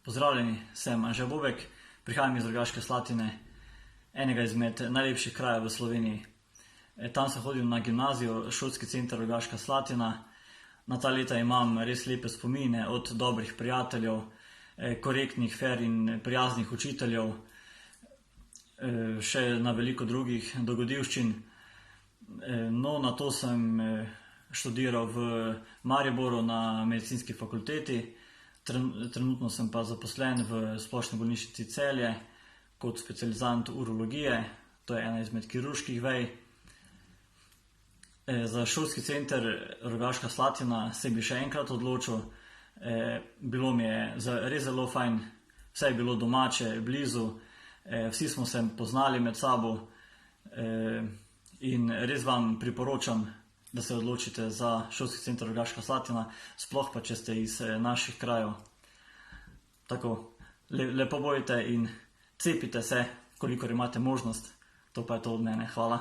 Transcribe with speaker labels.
Speaker 1: Pozdravljeni, sem Anže Bobek, prihajam iz Rogaške Slatine, enega izmed najlepših krajev v Sloveniji. Tam sem hodil na gimnazijo, šolski center Rogaška Slatina. Na ta leta imam res lepe spomine od dobrih prijateljev, korektnih, fer in prijaznih učiteljev, še na veliko drugih dogodivščin. No, nato sem študiral v Mariboru na medicinski fakulteti. Trenutno sem pa zaposlen v Splošni bolnišnici Celje kot specializant urologije, to je ena izmed kirurških vej. Za šolski center Rogaška Slatina se bi še enkrat odločil. Bilo mi je res zelo fajn, vse je bilo domače, blizu, vsi smo se poznali med sabo in res vam priporočam, da se odločite za šolski center Rogaška Slatina, sploh pa, če ste iz naših krajev. Tako, lepo bojte in cepite se, kolikor imate možnost. To pa je to od mene. Hvala.